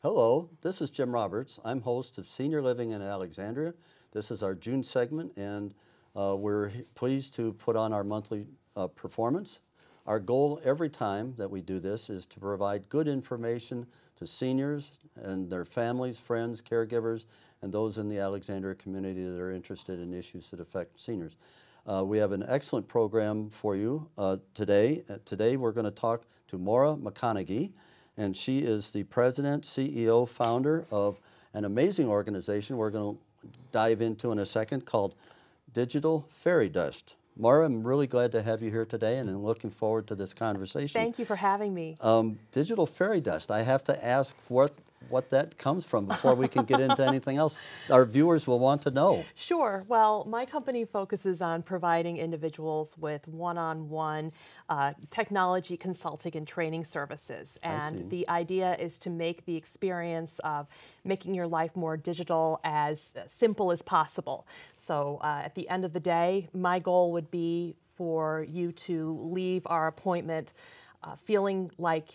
Hello, this is Jim Roberts. I'm host of Senior Living in Alexandria. This is our June segment, and we're pleased to put on our monthly performance. Our goal every time that we do this is to provide good information to seniors and their families, friends, caregivers, and those in the Alexandria community that are interested in issues that affect seniors. We have an excellent program for you today. Today we're going to talk to Moira McConaghy, and she is the president, CEO, founder of an amazing organization we're going to dive into in a second called Digital Fairy Dust. Moira, I'm really glad to have you here today, and I'm looking forward to this conversation. Thank you for having me. Digital Fairy Dust, I have to ask what that comes from before we can get into anything else our viewers will want to know. Sure. Well, my company focuses on providing individuals with one-on-one technology consulting and training services. And the idea is to make the experience of making your life more digital as simple as possible. So at the end of the day, my goal would be for you to leave our appointment feeling like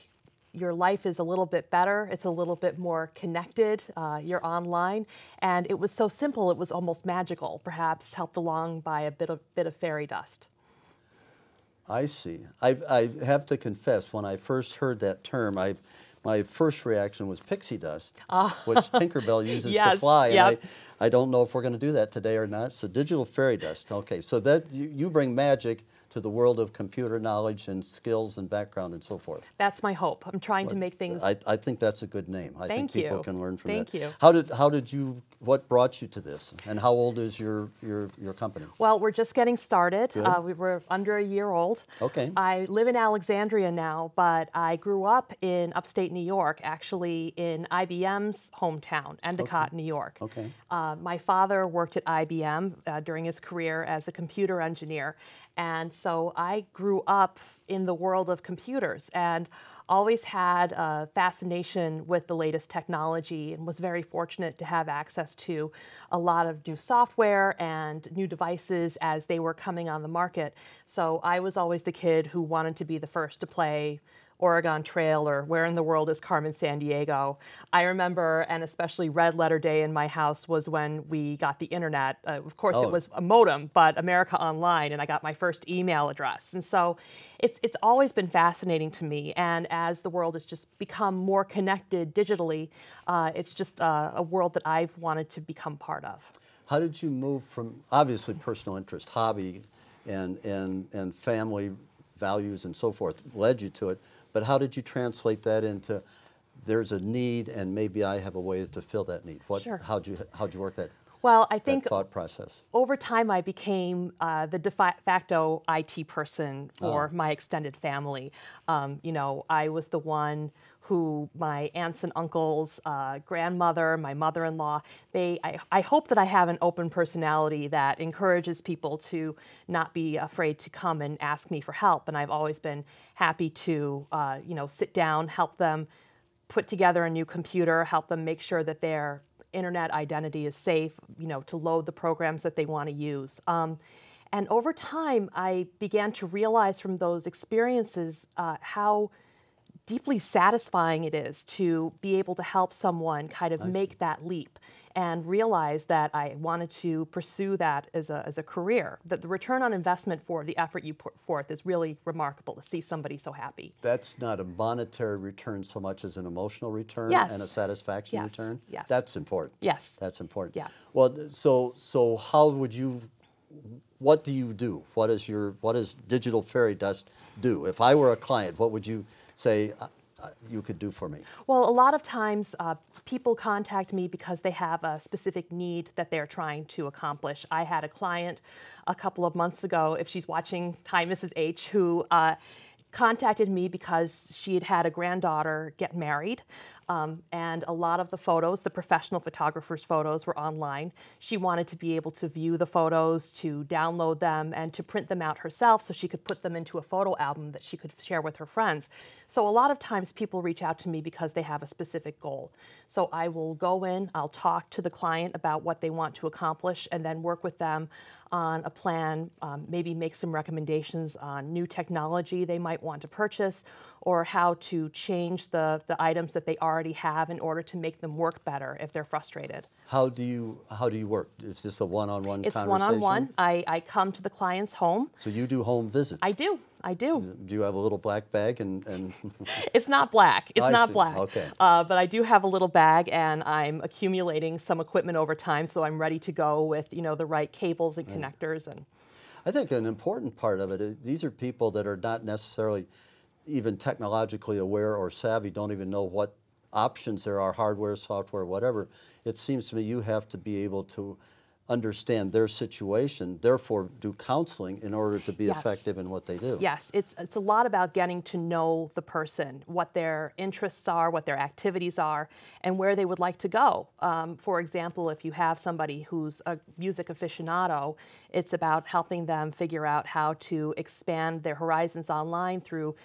your life is a little bit better, it's a little bit more connected, you're online, and it was so simple it was almost magical, perhaps helped along by a bit of fairy dust. I see. I have to confess, when I first heard that term, my first reaction was pixie dust, which Tinkerbell uses to fly. Yep. And I don't know if we're going to do that today or not. So digital fairy dust. Okay, so that you bring magic to the world of computer knowledge and skills and background and so forth. That's my hope. I'm trying to make things. I think that's a good name. I think people can learn from that. Thank you. How did you? What brought you to this? And how old is your company? Well, we're just getting started. We were under a year old. Okay. I live in Alexandria now, but I grew up in upstate New York, actually in IBM's hometown, Endicott, New York. Okay. My father worked at IBM during his career as a computer engineer, and so I grew up in the world of computers and always had a fascination with the latest technology and was very fortunate to have access to a lot of new software and new devices as they were coming on the market. So I was always the kid who wanted to be the first to play Oregon Trail or Where in the World is Carmen Sandiego. I remember, and especially red letter day in my house was when we got the internet. Of course, it was a modem, but America Online, and I got my first email address. And so it's always been fascinating to me. And as the world has just become more connected digitally, it's just a world that I've wanted to become part of. How did you move from, obviously personal interest, hobby, and family values and so forth led you to it, but how did you translate that into there's a need and maybe I have a way to fill that need? Sure. How'd you work that? Well, I think thought process. Over time, I became the de facto IT person for my extended family. You know, I was the one who my aunts and uncles, grandmother, my mother-in-law, I hope that I have an open personality that encourages people to not be afraid to come and ask me for help. And I've always been happy to, you know, sit down, help them put together a new computer, help them make sure that their internet identity is safe, you know, to load the programs that they want to use. And over time, I began to realize from those experiences how deeply satisfying it is to be able to help someone kind of make that leap and realize that I wanted to pursue that as a career. That the return on investment for the effort you put forth is really remarkable to see somebody so happy. That's not a monetary return so much as an emotional return Yes. and a satisfaction return? Yes. That's important. Yes. That's important. Yeah. Well, so how would you, what do you do? What does Digital Fairy Dust do? If I were a client, what would you say you could do for me? Well, a lot of times people contact me because they have a specific need that they're trying to accomplish. I had a client a couple of months ago, if she's watching, hi Mrs. H, who contacted me because she had had a granddaughter get married. And a lot of the photos, the professional photographer's photos, were online. She wanted to be able to view the photos, to download them, and to print them out herself so she could put them into a photo album that she could share with her friends. So a lot of times people reach out to me because they have a specific goal. So I will go in, I'll talk to the client about what they want to accomplish, and then work with them on a plan, maybe make some recommendations on new technology they might want to purchase, or how to change the items that they already have in order to make them work better if they're frustrated. How do you work? Is this a one-on-one It's conversation? one-on-one. I come to the client's home. So you do home visits? I do. Do you have a little black bag and It's not black. It's I not see. black. Okay. But I do have a little bag, and I'm accumulating some equipment over time, so I'm ready to go with the right cables and connectors. And I think an important part of it, these are people that are not necessarily even technologically aware or savvy, don't even know what options there are, hardware, software, whatever. It seems to me you have to be able to understand their situation, therefore do counseling in order to be Yes. effective in what they do. Yes, it's a lot about getting to know the person, what their interests are, what their activities are, and where they would like to go. For example, if you have somebody who's a music aficionado, it's about helping them figure out how to expand their horizons online through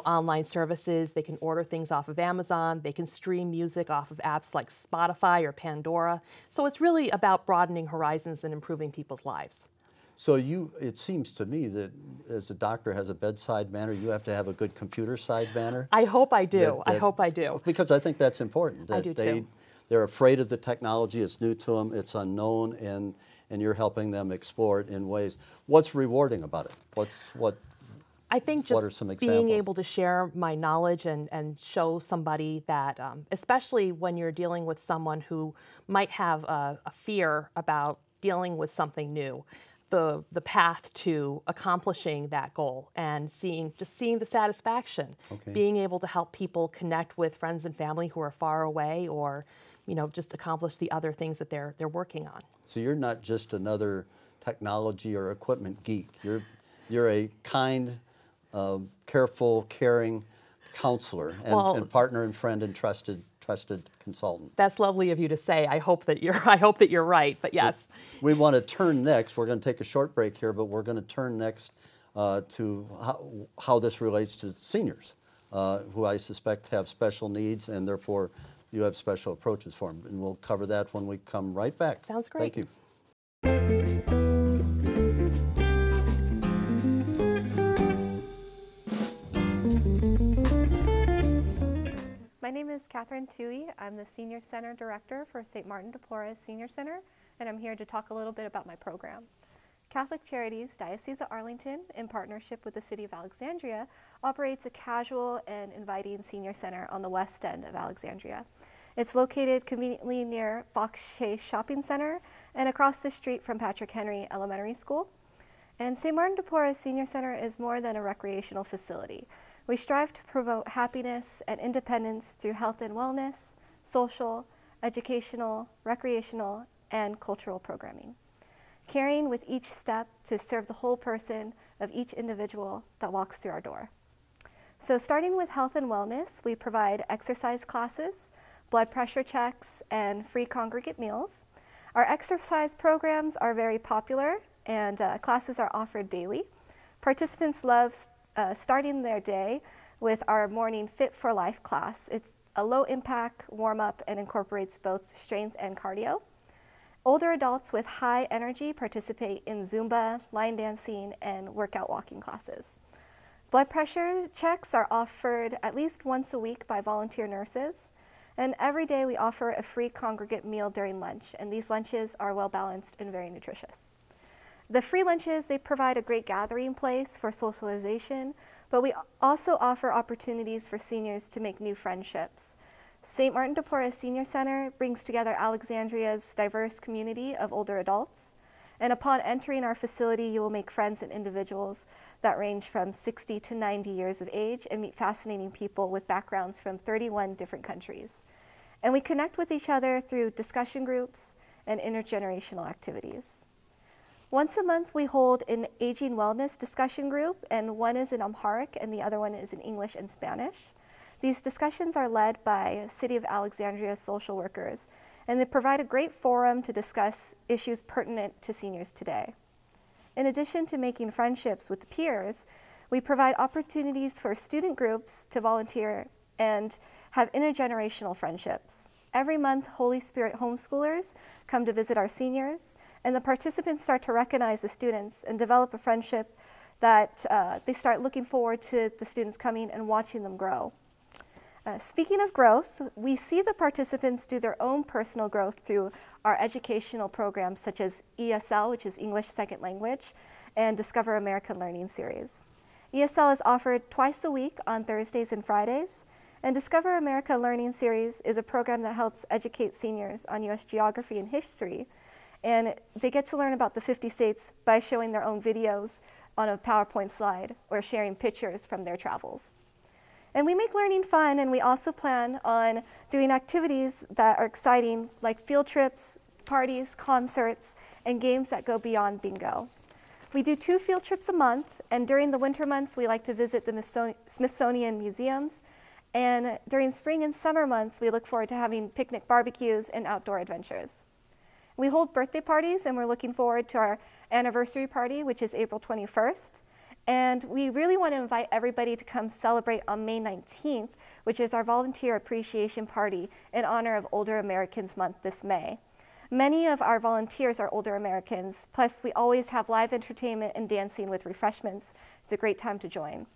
online services. They can order things off of Amazon. They can stream music off of apps like Spotify or Pandora. So it's really about broadening horizons and improving people's lives. So it seems to me that as a doctor has a bedside manner, you have to have a good computer side manner. I hope I do. I hope I do. Because I think that's important. That I do too. They're afraid of the technology. It's new to them. It's unknown, and you're helping them explore it in ways. What's rewarding about it? I think What are just some being examples? able to share my knowledge and show somebody that, especially when you're dealing with someone who might have a fear about dealing with something new, the path to accomplishing that goal and seeing the satisfaction, Okay. being able to help people connect with friends and family who are far away, or just accomplish the other things that they're working on. So you're not just another technology or equipment geek. You're a kind, careful, caring counselor and partner and friend and trusted consultant. That's lovely of you to say. I hope that you're right. But yes, We want to turn next. We're going to take a short break here, but we're going to turn next to how this relates to seniors, who I suspect have special needs, and therefore you have special approaches for them. And we'll cover that when we come right back. Sounds great. Thank you. My name is Catherine Toohey. I'm the Senior Center Director for St. Martin DePorres Senior Center, and I'm here to talk a little bit about my program. Catholic Charities Diocese of Arlington, in partnership with the City of Alexandria, operates a casual and inviting senior center on the west end of Alexandria. It's located conveniently near Fox Chase Shopping Center and across the street from Patrick Henry Elementary School. And St. Martin DePorres Senior Center is more than a recreational facility. We strive to promote happiness and independence through health and wellness, social, educational, recreational, and cultural programming, caring with each step to serve the whole person of each individual that walks through our door. So starting with health and wellness, we provide exercise classes, blood pressure checks, and free congregate meals. Our exercise programs are very popular, and classes are offered daily. Participants love starting their day with our morning Fit for Life class. It's a low impact warm up and incorporates both strength and cardio. Older adults with high energy participate in Zumba, line dancing, and workout walking classes. Blood pressure checks are offered at least once a week by volunteer nurses. And every day we offer a free congregate meal during lunch, and these lunches are well balanced and very nutritious. The free lunches, they provide a great gathering place for socialization, but we also offer opportunities for seniors to make new friendships. St. Martin DePorres Senior Center brings together Alexandria's diverse community of older adults. And upon entering our facility, you will make friends and individuals that range from 60 to 90 years of age and meet fascinating people with backgrounds from 31 different countries. And we connect with each other through discussion groups and intergenerational activities. Once a month, we hold an aging wellness discussion group, and one is in Amharic and the other one is in English and Spanish. These discussions are led by City of Alexandria social workers, and they provide a great forum to discuss issues pertinent to seniors today. In addition to making friendships with peers, we provide opportunities for student groups to volunteer and have intergenerational friendships. Every month, Holy Spirit homeschoolers come to visit our seniors, and the participants start to recognize the students and develop a friendship that they start looking forward to the students coming and watching them grow. Speaking of growth, we see the participants do their own personal growth through our educational programs such as ESL, which is English Second Language, and Discover America Learning Series. ESL is offered twice a week on Thursdays and Fridays, and Discover America Learning Series is a program that helps educate seniors on U.S. geography and history, and they get to learn about the 50 states by showing their own videos on a PowerPoint slide or sharing pictures from their travels. And we make learning fun, and we also plan on doing activities that are exciting, like field trips, parties, concerts, and games that go beyond bingo. We do 2 field trips a month, and during the winter months, we like to visit the Smithsonian museums, and during spring and summer months, we look forward to having picnic barbecues and outdoor adventures. We hold birthday parties, and we're looking forward to our anniversary party, which is April 21st. And we really want to invite everybody to come celebrate on May 19th, which is our Volunteer Appreciation Party in honor of Older Americans Month this May. Many of our volunteers are older Americans, plus we always have live entertainment and dancing with refreshments. It's a great time to join.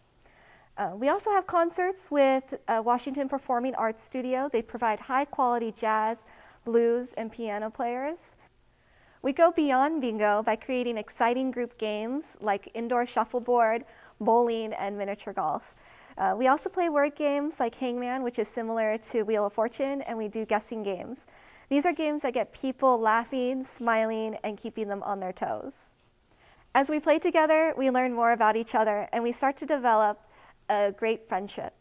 We also have concerts with Washington Performing Arts Studio. They provide high-quality jazz, blues, and piano players. We go beyond bingo by creating exciting group games like indoor shuffleboard, bowling, and miniature golf. We also play word games like Hangman, which is similar to Wheel of Fortune, and we do guessing games. These are games that get people laughing, smiling, and keeping them on their toes. As we play together, we learn more about each other, and we start to develop a great friendship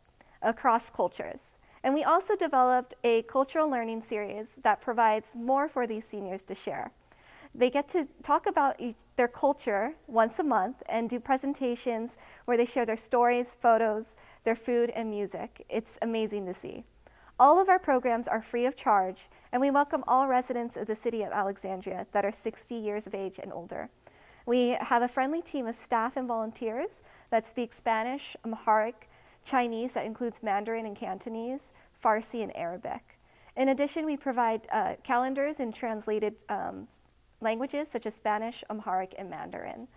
across cultures. And we also developed a cultural learning series that provides more for these seniors to share. They get to talk about their culture once a month and do presentations where they share their stories, photos, their food, and music. It's amazing to see. All of our programs are free of charge, and we welcome all residents of the city of Alexandria that are 60 years of age and older. We have a friendly team of staff and volunteers that speak Spanish, Amharic, Chinese, that includes Mandarin and Cantonese, Farsi, and Arabic. In addition, we provide calendars in translated languages such as Spanish, Amharic, and Mandarin.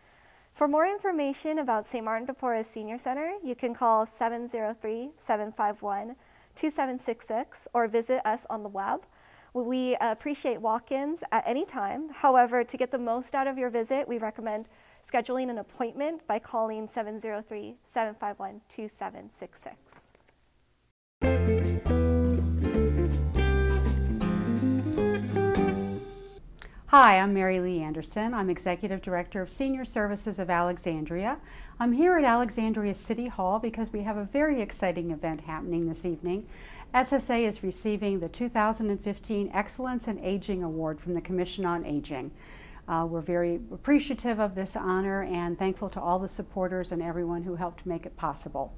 For more information about St. Martin DePorres Senior Center, you can call 703-751-2766 or visit us on the web. We appreciate walk-ins at any time. However, to get the most out of your visit, we recommend scheduling an appointment by calling 703-751-2766. Hi, I'm Mary Lee Anderson. I'm Executive Director of Senior Services of Alexandria. I'm here at Alexandria City Hall because we have a very exciting event happening this evening. SSA is receiving the 2015 Excellence in Aging Award from the Commission on Aging. We're very appreciative of this honor and thankful to all the supporters and everyone who helped make it possible.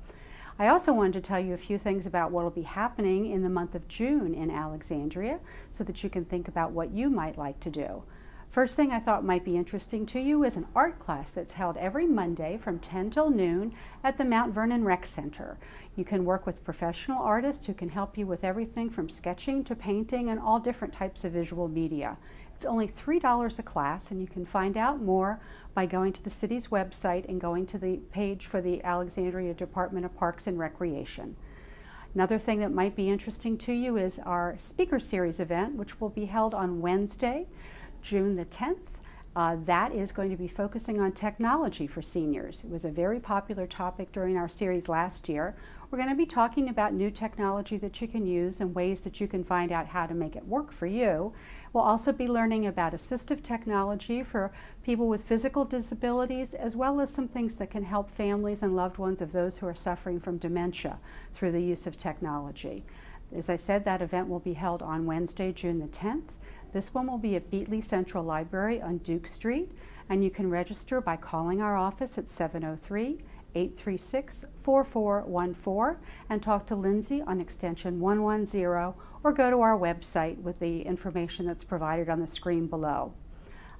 I also wanted to tell you a few things about what will be happening in the month of June in Alexandria so that you can think about what you might like to do. First thing I thought might be interesting to you is an art class that's held every Monday from 10 till noon at the Mount Vernon Rec Center. You can work with professional artists who can help you with everything from sketching to painting and all different types of visual media. It's only $3 a class, and you can find out more by going to the city's website and going to the page for the Alexandria Department of Parks and Recreation. Another thing that might be interesting to you is our speaker series event, which will be held on Wednesday, June the 10th. That is going to be focusing on technology for seniors. It was a very popular topic during our series last year. We're going to be talking about new technology that you can use and ways that you can find out how to make it work for you. We'll also be learning about assistive technology for people with physical disabilities, as well as some things that can help families and loved ones of those who are suffering from dementia through the use of technology. As I said, that event will be held on Wednesday, June the 10th. This one will be at Beatley Central Library on Duke Street, and you can register by calling our office at 703-836-4414 and talk to Lindsay on extension 110, or go to our website with the information that's provided on the screen below.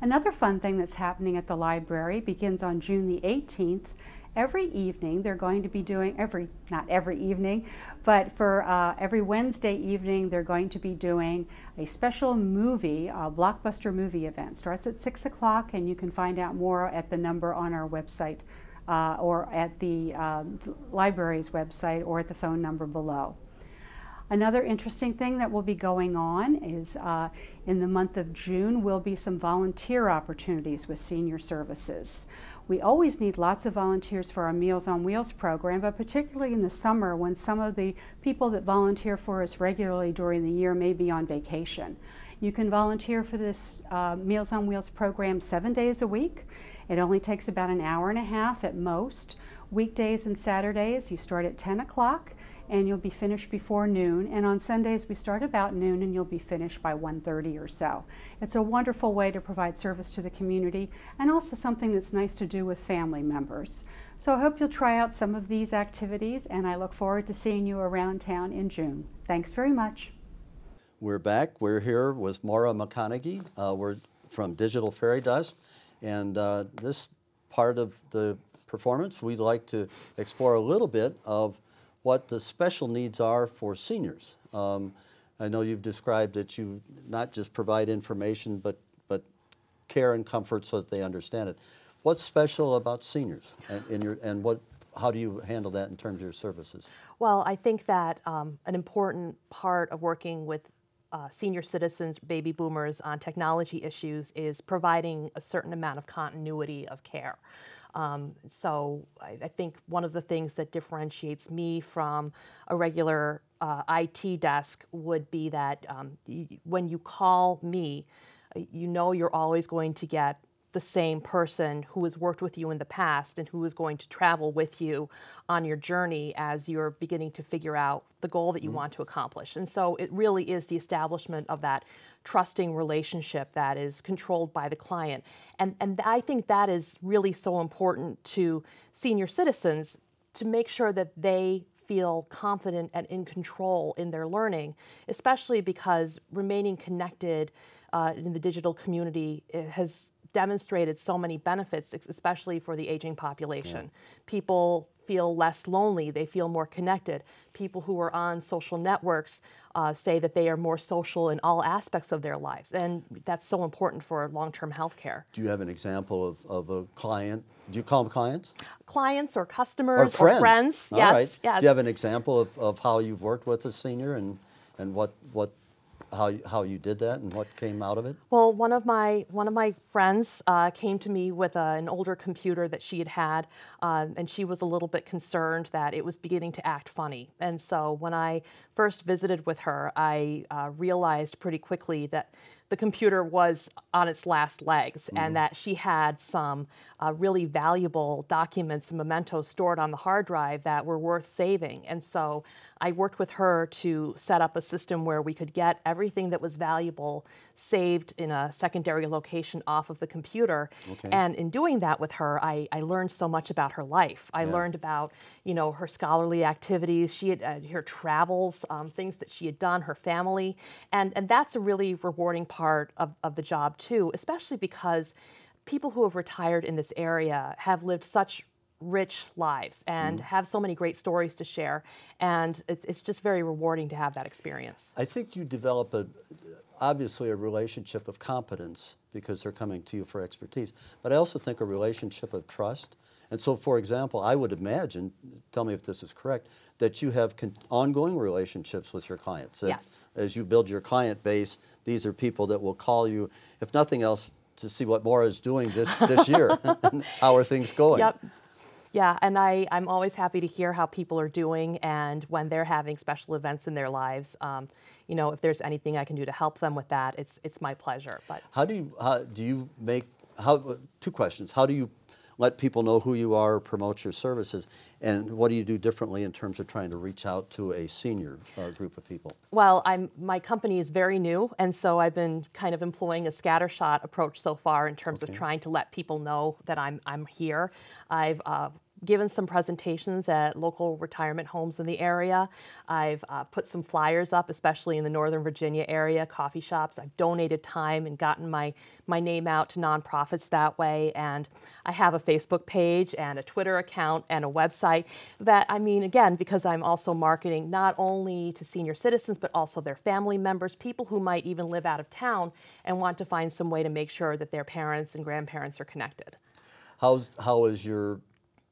Another fun thing that's happening at the library begins on June the 18th. Every evening they're going to be doing, not every evening, but for every Wednesday evening they're going to be doing a special movie, a blockbuster movie event. Starts at 6 o'clock, and you can find out more at the number on our website or at the library's website or at the phone number below. Another interesting thing that will be going on is in the month of June will be some volunteer opportunities with senior services. We always need lots of volunteers for our Meals on Wheels program, but particularly in the summer when some of the people that volunteer for us regularly during the year may be on vacation. You can volunteer for this Meals on Wheels program 7 days a week. It only takes about an hour and a half at most. Weekdays and Saturdays you start at 10 o'clock and you'll be finished before noon, and on Sundays we start about noon and you'll be finished by 1:30 or so. It's a wonderful way to provide service to the community and also something that's nice to do with family members. So I hope you'll try out some of these activities, and I look forward to seeing you around town in June. Thanks very much. We're back. We're here with Moira McConaghy. We're from Digital Fairy Dust, and this part of the performance we'd like to explore a little bit of what the special needs are for seniors. I know you've described that you not just provide information, but care and comfort so that they understand it. What's special about seniors, how do you handle that in terms of your services? Well, I think that an important part of working with senior citizens, baby boomers, on technology issues is providing a certain amount of continuity of care. So I think one of the things that differentiates me from a regular IT desk would be that when you call me, you know you're always going to get the same person who has worked with you in the past and who is going to travel with you on your journey as you're beginning to figure out the goal that you want to accomplish. And so it really is the establishment of that trusting relationship that is controlled by the client. And I think that is really so important to senior citizens, to make sure that they feel confident and in control in their learning, especially because remaining connected in the digital community has demonstrated so many benefits, especially for the aging population. Yeah. People feel less lonely, they feel more connected. People who are on social networks say that they are more social in all aspects of their lives, and that's so important for long-term health care. Do you have an example of a client? Do you call them clients? Clients or customers or friends. All yes, right. yes. Do you have an example of how you've worked with a senior and how you did that and what came out of it? Well, one of my friends came to me with an older computer that she had, and she was a little bit concerned that it was beginning to act funny. And so when I first visited with her, I realized pretty quickly that the computer was on its last legs, and that she had some really valuable documents and mementos stored on the hard drive that were worth saving. And so I worked with her to set up a system where we could get everything that was valuable saved in a secondary location off of the computer. Okay. And in doing that with her, I learned so much about her life. I learned about, her scholarly activities, she had her travels, things that she had done, her family, and that's a really rewarding part of the job too, especially because people who have retired in this area have lived such rich lives and have so many great stories to share, and it's just very rewarding to have that experience. I think you develop obviously a relationship of competence because they're coming to you for expertise, but I also think a relationship of trust. And so, for example, I would imagine, tell me if this is correct, that you have ongoing relationships with your clients. Yes. As you build your client base, these are people that will call you, if nothing else, to see what Moira is doing this year. How are things going? Yep. Yeah, and I'm always happy to hear how people are doing, and when they're having special events in their lives, if there's anything I can do to help them with that, it's my pleasure. But two questions. How do you let people know who you are, promote your services, and what do you do differently in terms of trying to reach out to a senior group of people? Well, my company is very new, and so I've been kind of employing a scattershot approach so far in terms of trying to let people know that I'm here. I've given some presentations at local retirement homes in the area. I've put some flyers up, especially in the Northern Virginia area, coffee shops. I've donated time and gotten my name out to nonprofits that way. And I have a Facebook page and a Twitter account and a website that, I mean, again, because I'm also marketing not only to senior citizens, but also their family members, people who might even live out of town and want to find some way to make sure that their parents and grandparents are connected. How is your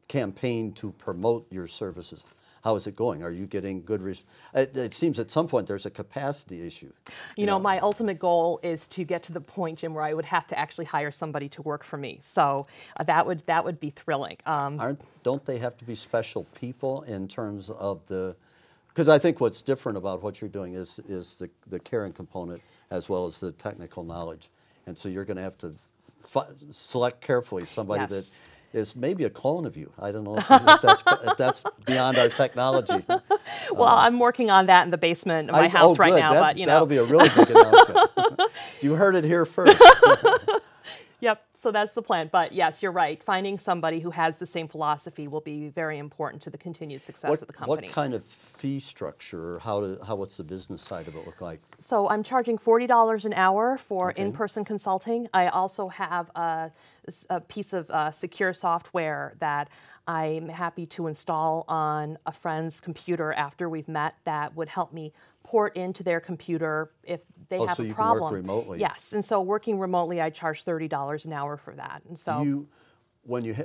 campaign to promote your services? How is it going? Are you getting good it seems at some point there's a capacity issue. You know, my ultimate goal is to get to the point, Jim, where I would have to actually hire somebody to work for me. So that would be thrilling. Don't they have to be special people in terms of the? Because I think what's different about what you're doing is the caring component as well as the technical knowledge, and so you're going to have to select carefully somebody that is maybe a clone of you. I don't know if that's beyond our technology. Well, I'm working on that in the basement of my house right now. But that'll be a really big announcement. You heard it here first. Yep, so that's the plan. But yes, you're right. Finding somebody who has the same philosophy will be very important to the continued success of the company. What kind of fee structure, or what's the business side of it look like? So I'm charging $40 an hour for in-person consulting. I also have a piece of secure software that I'm happy to install on a friend's computer after we've met that would help me port into their computer if they have so a you problem. Can work remotely. Yes, and so working remotely, I charge $30 an hour for that. And so you wouldn't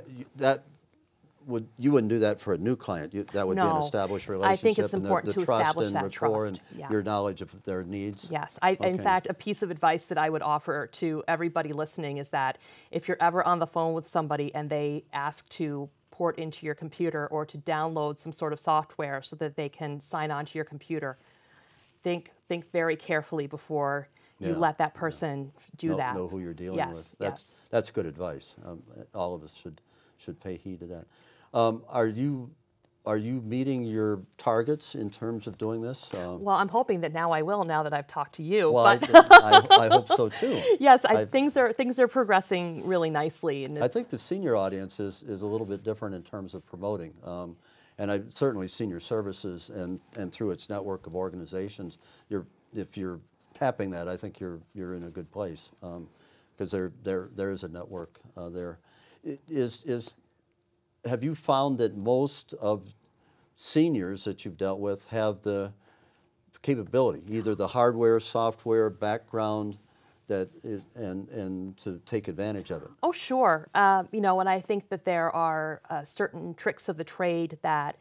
do that for a new client. That would be an established relationship. I think it's important to establish that rapport trust. And your knowledge of their needs. Yes, in fact, a piece of advice that I would offer to everybody listening is that if you're ever on the phone with somebody and they ask to port into your computer or to download some sort of software so that they can sign on to your computer, think very carefully before you let that person do that. Know who you're dealing with. That's good advice. All of us should pay heed to that. Are you meeting your targets in terms of doing this? Well, I'm hoping that now I will. Now that I've talked to you. Well, I hope so too. Yes, things are progressing really nicely. And I think the senior audience is a little bit different in terms of promoting. And certainly senior services and through its network of organizations, if you're tapping that, I think you're in a good place because there is a network there. Have you found that most of seniors that you've dealt with have the capability, either the hardware, software, background, and to take advantage of it? Oh, sure. You know, and I think that there are certain tricks of the trade that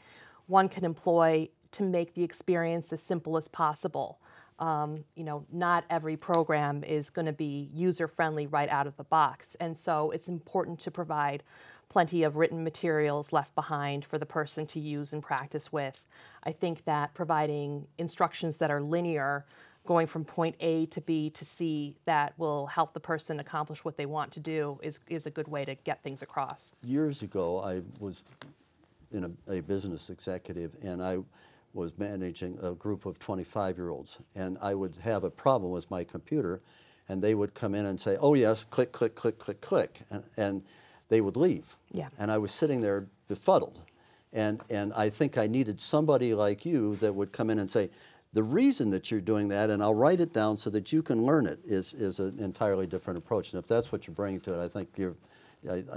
one can employ to make the experience as simple as possible. You know, not every program is going to be user-friendly right out of the box, and so it's important to provide plenty of written materials left behind for the person to use and practice with. I think that providing instructions that are linear, going from point A to B to C, that will help the person accomplish what they want to do is a good way to get things across. Years ago, I was in a business executive, and I was managing a group of 25-year-olds, and I would have a problem with my computer, and they would come in and say, "Oh yes, click, click, click, click, click," and they would leave. Yeah. And I was sitting there befuddled, and I think I needed somebody like you that would come in and say, the reason that you're doing that, and I'll write it down so that you can learn it, is an entirely different approach. And if that's what you're bringing to it, I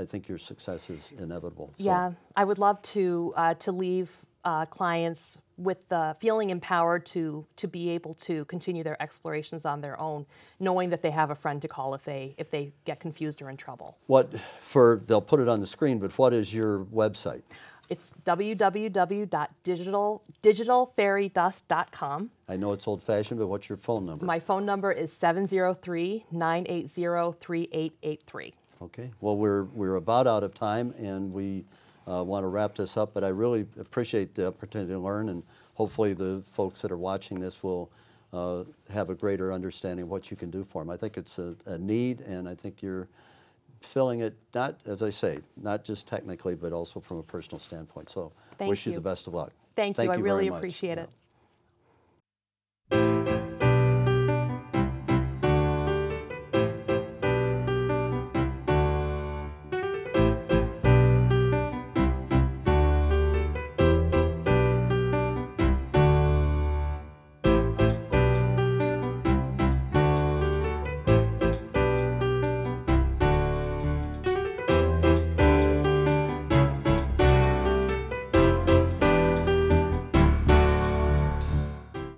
think your success is inevitable. So. Yeah, I would love to leave clients with feeling empowered to be able to continue their explorations on their own, knowing that they have a friend to call if they get confused or in trouble. They'll put it on the screen, but what is your website? It's www.digitalfairydust.com. I know it's old-fashioned, but what's your phone number? My phone number is 703-980-3883. Okay. Well, we're about out of time, and we want to wrap this up, but I really appreciate the opportunity to learn, and hopefully the folks that are watching this will have a greater understanding of what you can do for them. I think it's a need, and I think you're filling it, not, as I say, not just technically, but also from a personal standpoint. So wish you the best of luck. Thank you. I very really much. appreciate it.